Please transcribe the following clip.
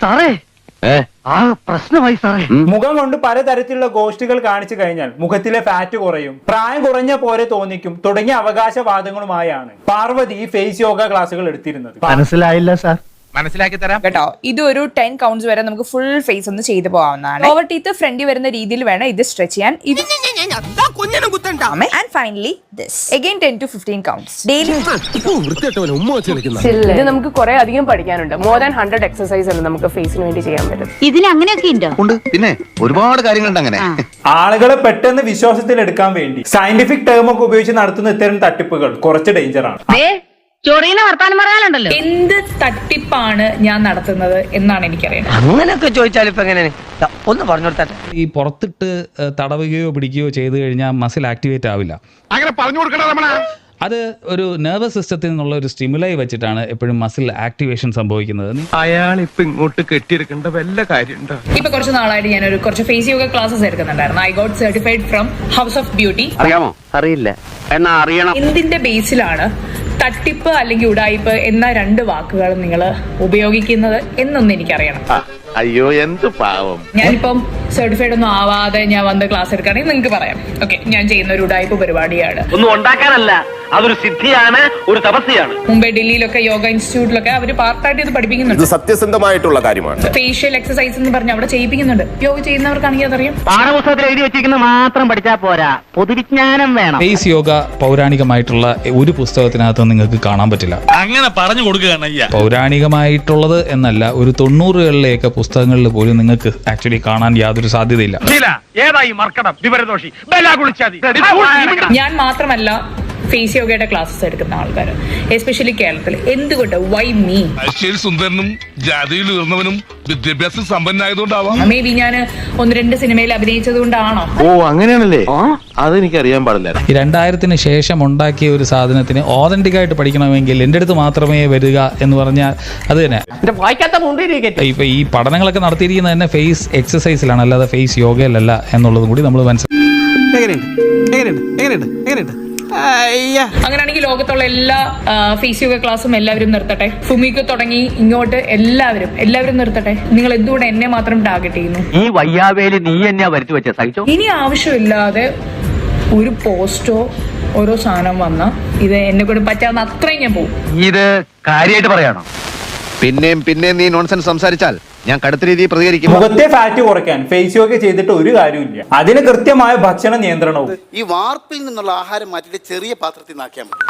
സാറേ ആ പ്രശ്നമായി സാറേ. മുഖം കൊണ്ട് പലതരത്തിലുള്ള ഗോഷ്ടികൾ കാണിച്ചു കഴിഞ്ഞാൽ മുഖത്തിലെ ഫാറ്റ് കുറയും, പ്രായം കുറഞ്ഞ പോലെ തോന്നിക്കും തുടങ്ങിയ അവകാശവാദങ്ങളുമായാണ് പാർവതി ഫേസ് യോഗ ക്ലാസുകൾ എടുത്തിരുന്നത്. മനസ്സിലായില്ല സാർ. മനസ്സിലാക്കി തരാം കേട്ടോ. ഇത് ഒരു 10 കൗണ്ട്സ് വരെ നമുക്ക് ഫുൾ ഫേസ് ഒന്ന് ചെയ്തു പോകാവുന്നതാണ്. ഓവർ ടീത്ത് ഫ്രണ്ടി വരുന്ന രീതിയിൽ വേണം ഇത് സ്ട്രെച്ച് ചെയ്യാൻ. And finally this again 10 to 15 counts daily. ഇത് നമുക്ക് കുറെ അധികം പഠിക്കാനുണ്ട്. മോർ ദാൻ 100 എക്സസൈസ് ആണ് നമുക്ക് ഫേസിന് വേണ്ടി ചെയ്യാൻ പറ്റും. ഇതിൽ അങ്ങനെയൊക്കെ ഉണ്ട്. പിന്നെ ഒരുപാട് കാര്യങ്ങളുണ്ട് അങ്ങനെ. ആളുകളെ പെട്ടെന്ന് വിശ്വാസത്തിൽ എടുക്കാൻ വേണ്ടി സയന്റിഫിക് ടേം ഒക്കെ ഉപയോഗിച്ച് നടത്തുന്ന ഇത്തരം തട്ടിപ്പുകൾ കുറച്ച് ഡേഞ്ചറാണ്. ചൊറിയുന്ന വർത്താനം പറയാനുണ്ടല്ലോ. എന്ത് തട്ടിപ്പാണ് ഞാൻ നടത്തുന്നത് എന്നാണ് എനിക്കറിയാം. അങ്ങനെയൊക്കെ ചോദിച്ചാൽ ഇപ്പൊ എങ്ങനെ ഒന്ന് പറഞ്ഞു കൊടുത്താട്ടെ. ഈ പുറത്തിട്ട് തടവുകയോ പിടിക്കുകയോ ചെയ്തു കഴിഞ്ഞാൽ മസിൽ ആക്ടിവേറ്റ് ആവില്ല. അങ്ങനെ പറഞ്ഞു കൊടുക്കണ അത് ഒരു നെർവസ് സിസ്റ്റത്തിൽ നിന്നുള്ള ഒരു സ്റ്റിമുലൈ വെച്ചിട്ടാണ് എപ്പോഴും മസിൽ ആക്ടിവേഷൻ സംഭവിക്കുന്നത്. അയാൾ ഇപ്പൊ ഇങ്ങോട്ട് കെട്ടിയെടുക്കേണ്ട വല്ല കാര്യമുണ്ടോ? ഇപ്പൊ കുറച്ച് നാളായിട്ട് ഞാൻ കുറച്ച് ഫേസ് യോഗ ക്ലാസ്സസ് എടുക്കുന്നുണ്ടായിരുന്നു. I got certified from house of beauty. അറിയാമോ? അറിയില്ല എന്നാ അറിയണം. എന്തിന്റെ ബേസിലാണ് തട്ടിപ്പ് അല്ലെങ്കിൽ ഉടായിപ്പ് എന്ന 2 വാക്കുകൾ നിങ്ങൾ ഉപയോഗിക്കുന്നത് എന്നൊന്നും എനിക്കറിയണം. അയ്യോ എന്ത് പാവം. ഞാനിപ്പം സർട്ടിഫൈഡ് ഒന്നും ആവാതെ ഞാൻ വന്ന് ക്ലാസ് എടുക്കുകയാണെങ്കിൽ നിങ്ങൾക്ക് പറയാം, ഓക്കെ ഞാൻ ചെയ്യുന്ന ഒരു ഉടായിപ്പ് പരിപാടിയാണ്. ഒന്നും ഉണ്ടാക്കാനല്ല, അതൊരു സിദ്ധിയാണ്, ഒരു തപസ്യാണ്. മുംബൈ ഡൽഹിയിലൊക്കെ യോഗ ഇൻസ്റ്റിറ്റ്യൂട്ടിലൊക്കെ അവർ പാർട്ടായിട്ട് ഇത് പഠിപ്പിക്കുന്നുണ്ട്. സത്യസന്ധമായിട്ടുള്ള കാര്യമാണ്. ഫേഷ്യൽ എക്സസൈസ് എന്ന് പറഞ്ഞ് അവിടെ ചെയ്യിപ്പിക്കുന്നുണ്ട്. യോഗ ചെയ്യുന്നവർക്കാണെങ്കിൽ അതറിയാം. പാഠപുസ്തകത്തിൽ എഴുതി വെച്ചിരിക്കുന്നത് മാത്രം പഠിച്ചാൽ പോരാ, പൊതുവിജ്ഞാനം വേണം. ഫേസ് യോഗ പൗരാണികമായിട്ടുള്ള ഒരു പുസ്തകത്തിനകത്ത് നിങ്ങൾക്ക് കാണാൻ പറ്റില്ല. അങ്ങനെ പറഞ്ഞു കൊടുക്കുകയാണ്. പൗരാണികമായിട്ടുള്ളത് എന്നല്ല, ഒരു 90കളിലെയൊക്കെ പുസ്തകങ്ങളിൽ പോലും നിങ്ങൾക്ക് ആക്ച്വലി കാണാൻ യാതൊരു സാധ്യതയില്ല. ഏതായി മർക്കടം വിവരദോഷി ഞാൻ മാത്രമല്ല ഫേസ് യോഗയുടെ ക്ലാസ്സസ് എടുക്കുന്ന ആൾക്കാർ, എസ്പെഷ്യലി കേരളത്തിൽ. എന്തുകൊണ്ട്? Y me? സുന്ദരനും ജാതിയിൽ ഉയർന്നവനും വിദ്യാഭ്യാസം സമ്പന്നായതുകൊണ്ടാവാം. മേ ബി ഞാൻ 1-2 സിനിമയിൽ അഭിനയിച്ചത് കൊണ്ടാണോ? ഓ അങ്ങനെയാണല്ലേ? അതെനിക്ക് അറിയാൻ പാടില്ല. ഈ 2000-ന് ശേഷം ഉണ്ടാക്കിയ ഒരു സാധനത്തിന് ഓതന്റിക് ആയിട്ട് പഠിക്കണമെങ്കിൽ എൻ്റെ അടുത്ത് മാത്രമേ വരിക എന്ന് പറഞ്ഞാൽ അത് തന്നെ. ഇപ്പൊ ഈ പഠനങ്ങളൊക്കെ നടത്തിയിരിക്കുന്നത് തന്നെ ഫേസ് എക്സസൈസിലാണ്, അല്ലാതെ ഫേസ് യോഗയിലല്ല എന്നുള്ളതും കൂടി നമ്മൾ അങ്ങനെയാണെങ്കിൽ ലോകത്തുള്ള എല്ലാ ഫേസ് യോഗ ക്ലാസ്സും എല്ലാവരും നിർത്തട്ടെ. ഫുമിക്ക് തുടങ്ങി ഇങ്ങോട്ട് എല്ലാവരും നിർത്തട്ടെ. നിങ്ങൾ എന്തുകൊണ്ട് എന്നെ മാത്രം ടാർഗറ്റ് ചെയ്യുന്നു? ഈ വയ്യാവേലി നീ എന്നെയാ വരുത്തി വെച്ച സഹിച്ചോ. ഇനി ആവശ്യമില്ലാതെ ഒരു പോസ്റ്റോ ഓരോ സാധനം വന്ന ഇത് എന്നെ കൊണ്ട് പറ്റാവുന്ന അത്രയും ഞാൻ പോകും. ഇത് കാര്യമായിട്ട് പറയാണോ? പിന്നെയും നീ നോൺസെൻസ് സംസാരിച്ചാൽ ഞാൻ കടുത്ത രീതിയിൽ പ്രതികരിക്കും. മുഖത്തെ ഫാറ്റ് കുറയ്ക്കാൻ ഫേസ് യോഗ ചെയ്തിട്ട് ഒരു കാര്യമില്ല. അതിന് കൃത്യമായ ഭക്ഷണ നിയന്ത്രണവും. ഈ വാർപ്പിൽ നിന്നുള്ള ആഹാരം മാറ്റിയിട്ട് ചെറിയ പാത്രത്തിൽ നിന്നാക്കിയാൽ മതി.